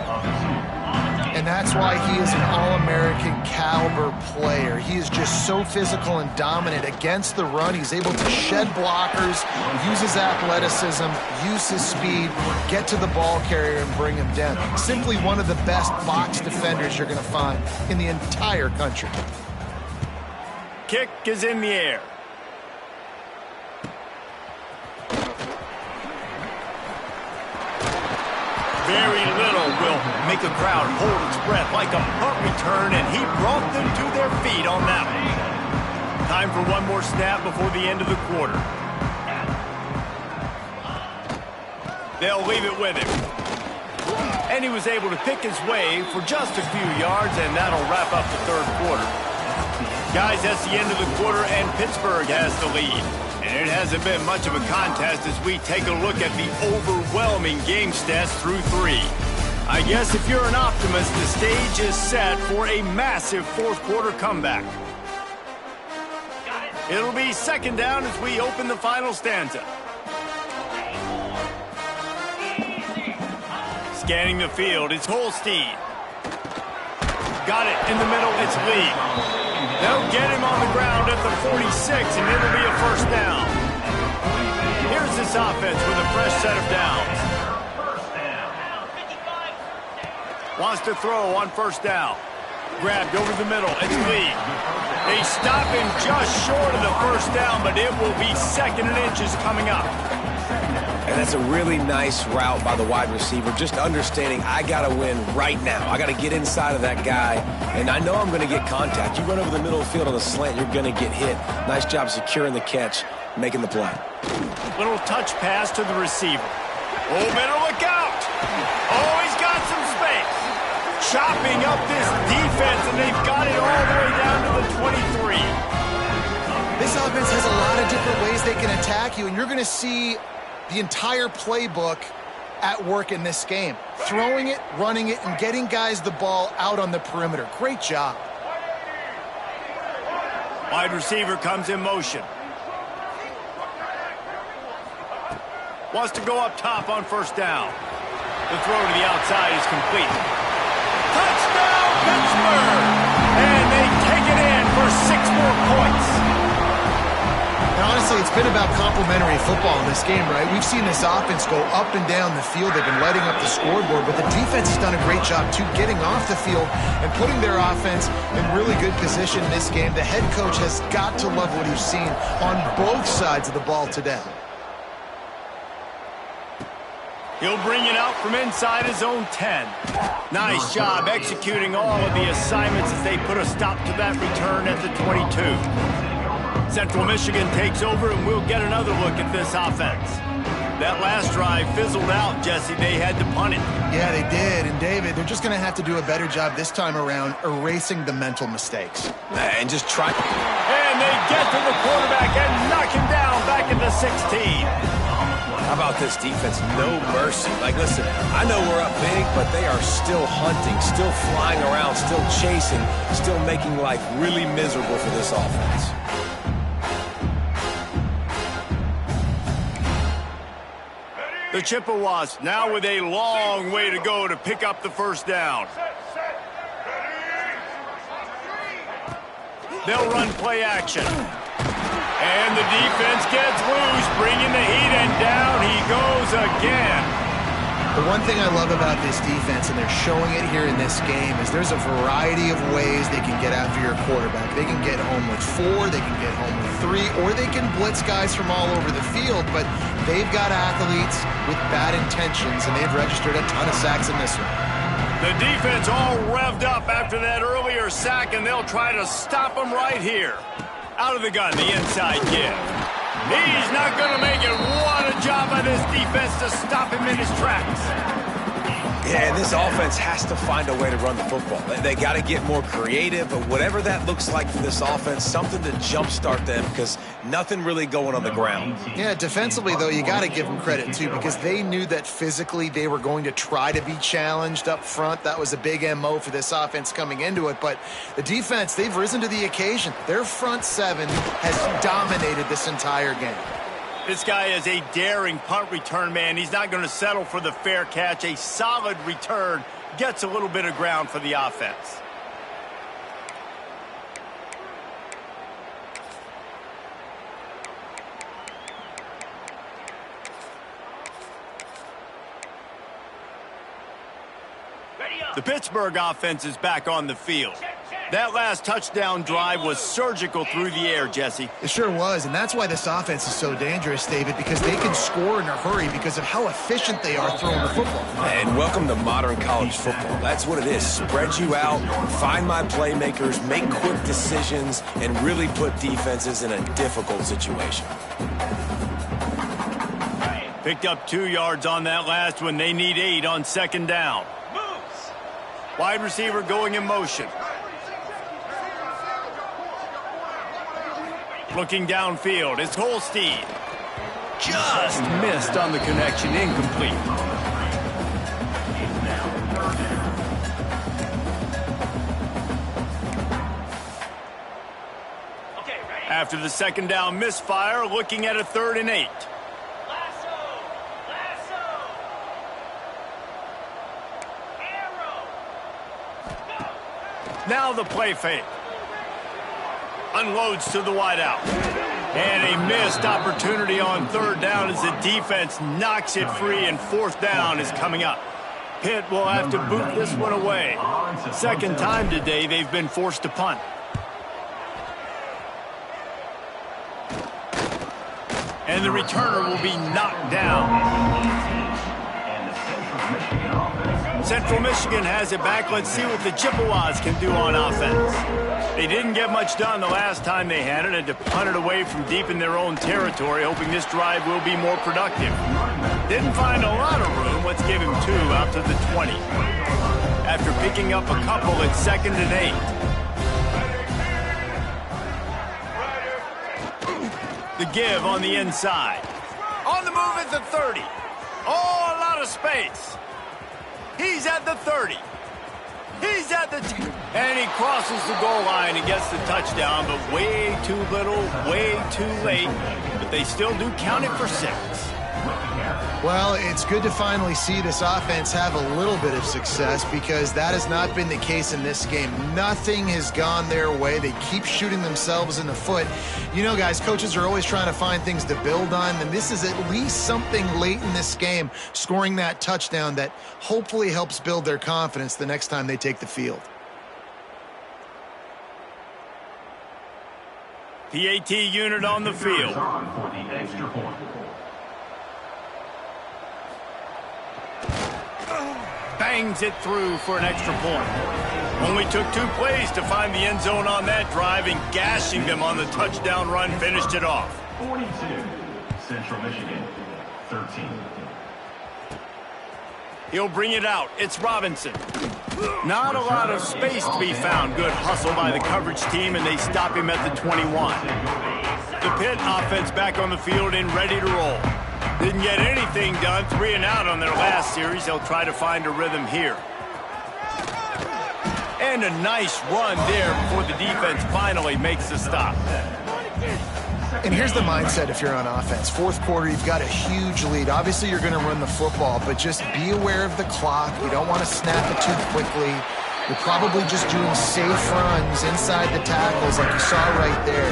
And that's why he is an All-American caliber player. He is just so physical and dominant against the run. He's able to shed blockers, use his athleticism, use his speed, get to the ball carrier and bring him down. Simply one of the best box defenders you're going to find in the entire country. Kick is in the air. Very little will make a crowd hold its breath like a punt return, and he brought them to their feet on that one. Time for one more snap before the end of the quarter. They'll leave it with him. And he was able to pick his way for just a few yards, and that'll wrap up the third quarter. Guys, that's the end of the quarter, and Pittsburgh has the lead. And it hasn't been much of a contest as we take a look at the overwhelming game stats through three. I guess if you're an optimist, the stage is set for a massive fourth quarter comeback. It'll be second down as we open the final stanza. Scanning the field, it's Holstein. Got it in the middle, it's Lee. They'll get him on the ground at the 46, and it'll be a first down. Here's this offense with a fresh set of downs. Wants to throw on first down. Grabbed over the middle, it's Lee. They stop him just short of the first down, but it will be second and inches coming up. And that's a really nice route by the wide receiver, just understanding I got to win right now. I got to get inside of that guy, and I know I'm going to get contact. You run over the middle of the field on the slant, you're going to get hit. Nice job securing the catch, making the play. Little touch pass to the receiver. Oh, better look out. Oh, he's got some space. Chopping up this defense, and they've got it all the way down to the 23. This offense has a lot of different ways they can attack you, and you're going to see the entire playbook at work in this game. Throwing it, running it, and getting guys the ball out on the perimeter. Great job. Wide receiver comes in motion. Wants to go up top on first down. The throw to the outside is complete. Touchdown, Pittsburgh! And they take it in for 6 more points. And honestly, it's been about complementary football in this game, right? We've seen this offense go up and down the field. They've been lighting up the scoreboard, but the defense has done a great job, too, getting off the field and putting their offense in really good position in this game. The head coach has got to love what he's seen on both sides of the ball today. He'll bring it out from inside his own 10. Nice job executing all of the assignments as they put a stop to that return at the 22. Central Michigan takes over, and we'll get another look at this offense. That last drive fizzled out, Jesse. They had to punt it. Yeah, they did. And, David, they're just going to have to do a better job this time around erasing the mental mistakes. And just try. And they get to the quarterback and knock him down back at the 16. How about this defense? No mercy. Like, listen, I know we're up big, but they are still hunting, still flying around, still chasing, still making life really miserable for this offense. The Chippewas now with a long way to go to pick up the first down. They'll run play action. And the defense gets loose, bringing the heat, and down he goes again. The one thing I love about this defense, and they're showing it here in this game, is there's a variety of ways they can get after your quarterback. They can get home with 4, they can get home with 3, or they can blitz guys from all over the field, but they've got athletes with bad intentions, and they've registered a ton of sacks in this one. The defense all revved up after that earlier sack, and they'll try to stop them right here. Out of the gun, the inside give. He's not going to make it. What a job by this defense to stop him in his tracks. Yeah, and this offense has to find a way to run the football. They got to get more creative, but whatever that looks like for this offense, something to jumpstart them, because nothing really going on the ground. Yeah, defensively, though, you got to give them credit, too, because they knew that physically they were going to try to be challenged up front. That was a big MO for this offense coming into it, but the defense, they've risen to the occasion. Their front 7 has dominated this entire game. This guy is a daring punt return man. He's not going to settle for the fair catch. A solid return gets a little bit of ground for the offense. The Pittsburgh offense is back on the field. That last touchdown drive was surgical through the air, Jesse. It sure was, and that's why this offense is so dangerous, David, because they can score in a hurry because of how efficient they are throwing the football. And welcome to modern college football. That's what it is. Spread you out, find my playmakers, make quick decisions, and really put defenses in a difficult situation. Picked up 2 yards on that last one. They need 8 on second down. Wide receiver going in motion. Looking downfield, it's Holstein. Just missed on the connection, incomplete. After the second down misfire, looking at a 3rd and 8. Now the play fake. Unloads to the wideout. And a missed opportunity on 3rd down as the defense knocks it free, and 4th down is coming up. Pitt will have to boot this one away. Second time today they've been forced to punt. And the returner will be knocked down. Central Michigan has it back. Let's see what the Chippewas can do on offense. They didn't get much done the last time they had it, and to punt it away from deep in their own territory, hoping this drive will be more productive. Didn't find a lot of room. Let's give him 2 out to the 20. After picking up a couple at 2nd and 8. The give on the inside. On the move at the 30. Oh, a lot of space. He's at the 30. He's at the 10. And he crosses the goal line and gets the touchdown, but way too little, way too late. But they still do count it for 6. Well, it's good to finally see this offense have a little bit of success because that has not been the case in this game. Nothing has gone their way. They keep shooting themselves in the foot. You know, guys, coaches are always trying to find things to build on, and this is at least something late in this game, scoring that touchdown that hopefully helps build their confidence the next time they take the field. PAT unit on the field. Bangs it through for an extra point. Only took 2 plays to find the end zone on that drive, and gashing them on the touchdown run finished it off. 42, Central Michigan, 13. He'll bring it out. It's Robinson. Not a lot of space to be found. Good hustle by the coverage team, and they stop him at the 21. The Pitt offense back on the field and ready to roll. Didn't get anything done. 3 and out on their last series. They'll try to find a rhythm here. And a nice run there before the defense finally makes the stop. And here's the mindset if you're on offense. Fourth quarter, you've got a huge lead. Obviously, you're going to run the football, but just be aware of the clock. You don't want to snap it too quickly. You're probably just doing safe runs inside the tackles like you saw right there.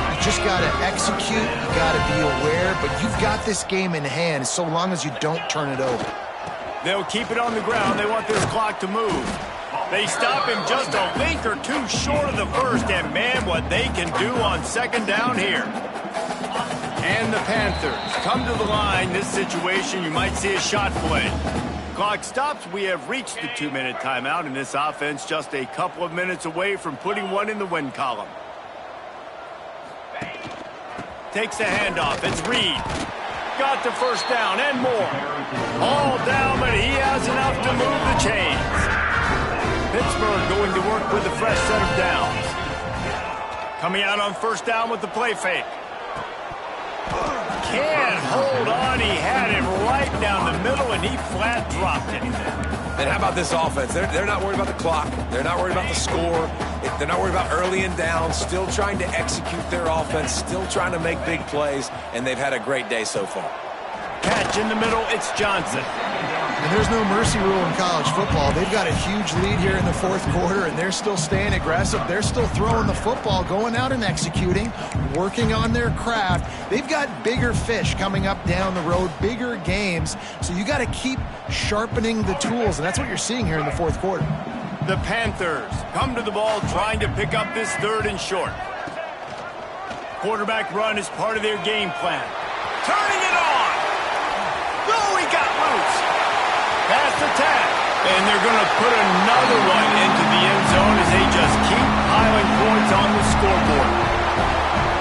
You just got to execute. You got to be aware, but you've got this game in hand so long as you don't turn it over. They'll keep it on the ground. They want this clock to move. They stop him just a link or two short of the first, and man, what they can do on second down here. And the Panthers come to the line. This situation, you might see a shot play. Clock stops. We have reached the 2-minute timeout, and this offense just a couple of minutes away from putting one in the win column. Takes the handoff. It's Reed. Got the first down and more. All down, but he has enough to move the chains. Pittsburgh going to work with a fresh set of downs. Coming out on first down with the play fake. Can't hold on. He had it right down the middle, and he flat dropped it. And how about this offense? They're not worried about the clock. They're not worried about the score. They're not worried about early and down. Still trying to execute their offense. Still trying to make big plays, and they've had a great day so far. Catch in the middle. It's Johnson. And there's no mercy rule in college football. They've got a huge lead here in the fourth quarter, and they're still staying aggressive. They're still throwing the football, going out and executing, working on their craft. They've got bigger fish coming up down the road, bigger games. So you got to keep sharpening the tools, and that's what you're seeing here in the fourth quarter. The Panthers come to the ball trying to pick up this 3rd and short. Quarterback run is part of their game plan. Turning it on. Oh, he got loose. Past the 10. And they're going to put another one into the end zone as they just keep piling points on the scoreboard.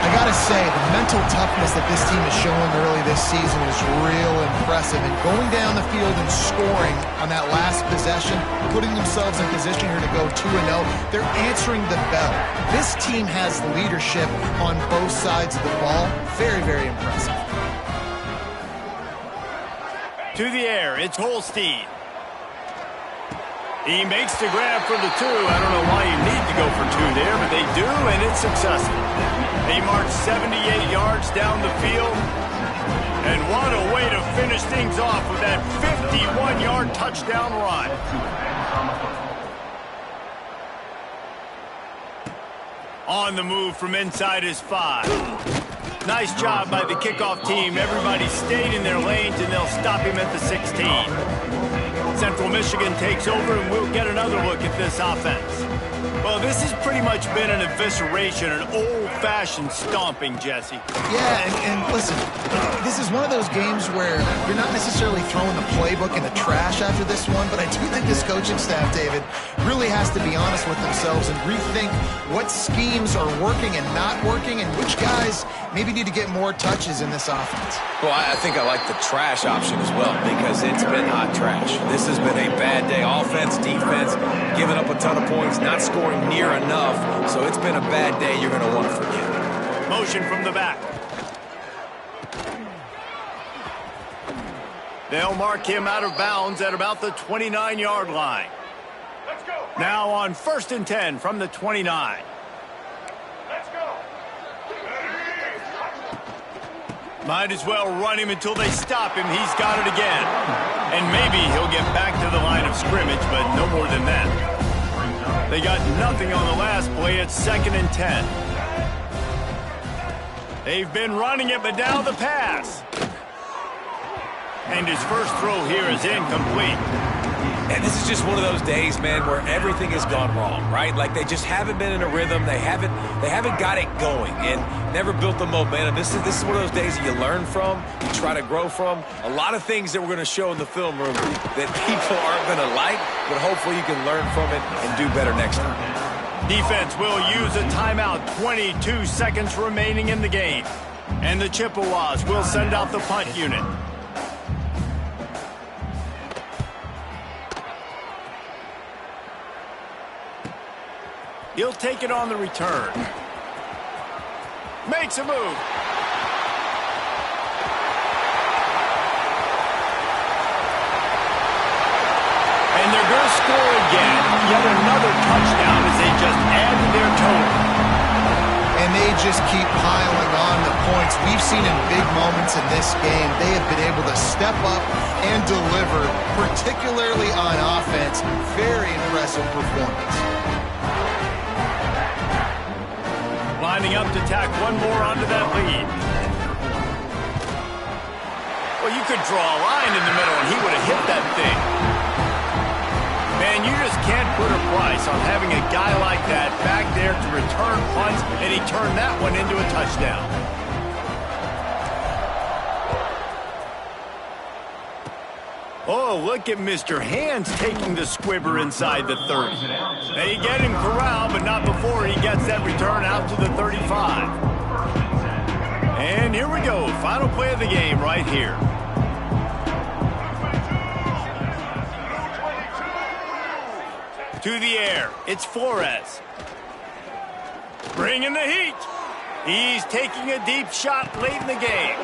I got to say, the mental toughness that this team is showing early this season is real impressive. And going down the field and scoring on that last possession, putting themselves in position here to go 2-0, they're answering the bell. This team has leadership on both sides of the ball. Very, very impressive. To the air, it's Holstein. He makes the grab for the 2. I don't know why you need to go for 2 there, but they do, and it's successful. They march 78 yards down the field. And what a way to finish things off with that 51-yard touchdown run. On the move from inside his 5. Nice job by the kickoff team. Everybody stayed in their lanes, and they'll stop him at the 16. Central Michigan takes over, and we'll get another look at this offense. Well, this has pretty much been an evisceration, an old-fashioned stomping, Jesse. Yeah, and listen, this is one of those games where you're not necessarily throwing the playbook in the trash after this one, but I do think this coaching staff, David, really has to be honest with themselves and rethink what schemes are working and not working and which guys maybe need to get more touches in this offense. Well, I think I like the trash option as well because it's been hot trash. This has been a bad day. Offense, defense, giving up a ton of points, not scoring near enough. So it's been a bad day you're going to want to forget. Motion from the back. They'll mark him out of bounds at about the 29-yard line. Let's go. Now on 1st and 10 from the 29. Let's go. Might as well run him until they stop him. He's got it again. And maybe he'll get back to the line of scrimmage, but no more than that. They got nothing on the last play. It's 2nd and 10. They've been running it, but now the pass. And his first throw here is incomplete. And this is just one of those days, man, where everything has gone wrong, right? Like they just haven't been in a rhythm. They haven't got it going and never built the momentum. This is one of those days that you learn from, you try to grow from. A lot of things that we're going to show in the film room that people aren't going to like, but hopefully you can learn from it and do better next time. Defense will use a timeout. 22 seconds remaining in the game. And the Chippewas will send out the punt unit. He'll take it on the return. Makes a move. And they're going to score again. Yet another touchdown as they just add to their total. And they just keep piling on the points. We've seen in big moments in this game, they have been able to step up and deliver, particularly on offense. Very impressive performance. Lining up to tack one more onto that lead. Well, you could draw a line in the middle and he would have hit that thing. Man, you just can't put a price on having a guy like that back there to return punts, and he turned that one into a touchdown. Oh, look at Mr. Hands taking the squibber inside the 30. They get him corralled, but not before he gets that return out to the 35. And here we go. Final play of the game right here. To the air. It's Flores. Bringing the heat. He's taking a deep shot late in the game.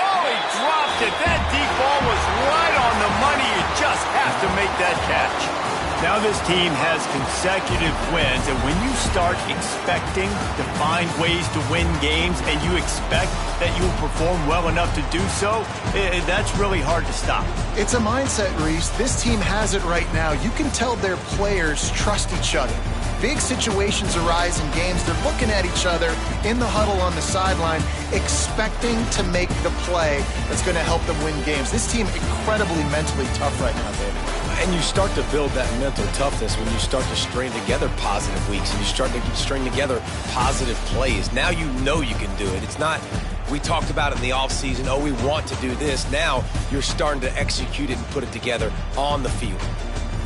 Oh, he dropped it. That deep ball was right on the money. You just have to make that catch. Now this team has consecutive wins, and when you start expecting to find ways to win games and you expect that you'll perform well enough to do so, that's really hard to stop. It's a mindset, Reese. This team has it right now. You can tell their players trust each other. Big situations arise in games. They're looking at each other in the huddle on the sideline, expecting to make the play that's going to help them win games. This team incredibly mentally tough right now, David. And you start to build that mental toughness when you start to string together positive weeks and you start to string together positive plays. Now you know you can do it. It's not, we talked about it in the offseason, oh, we want to do this. Now you're starting to execute it and put it together on the field.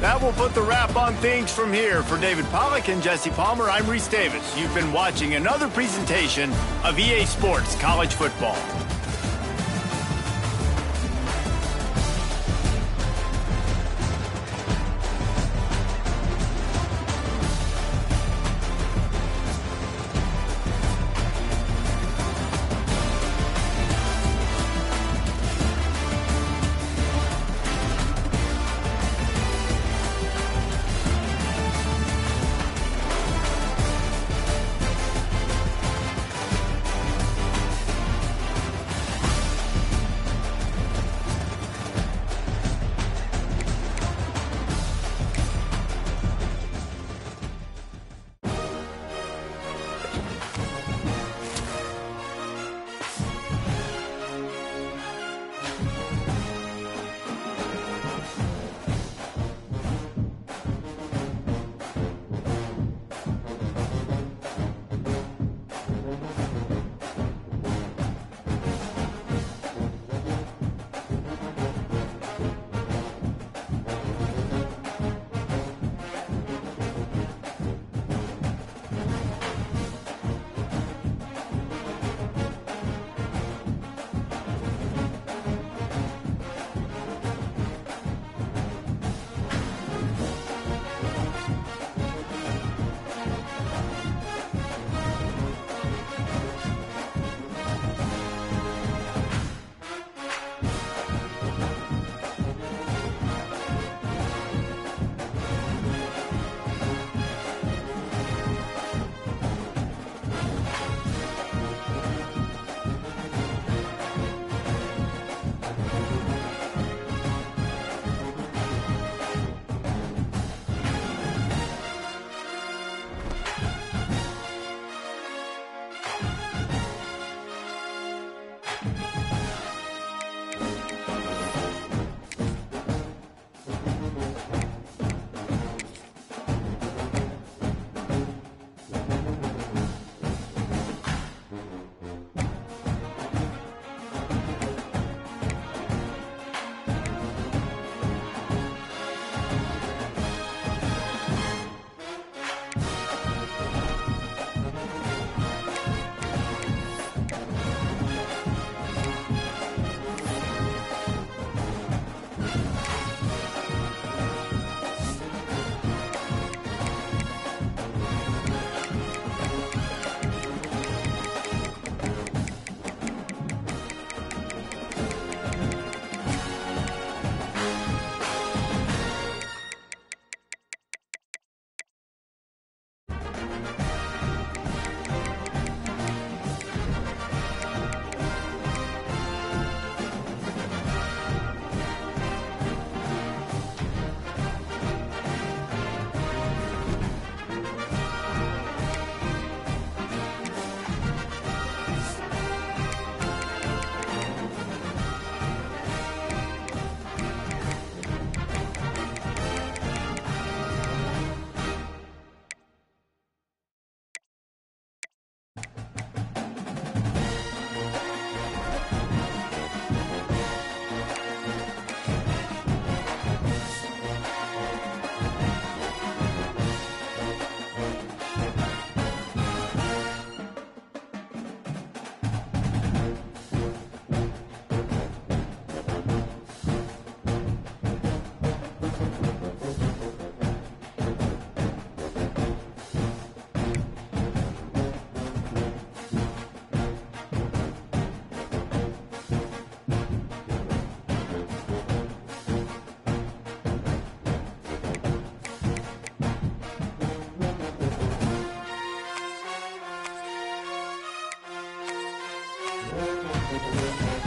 That will put the wrap on things from here. For David Pollack and Jesse Palmer, I'm Reese Davis. You've been watching another presentation of EA Sports College Football. it.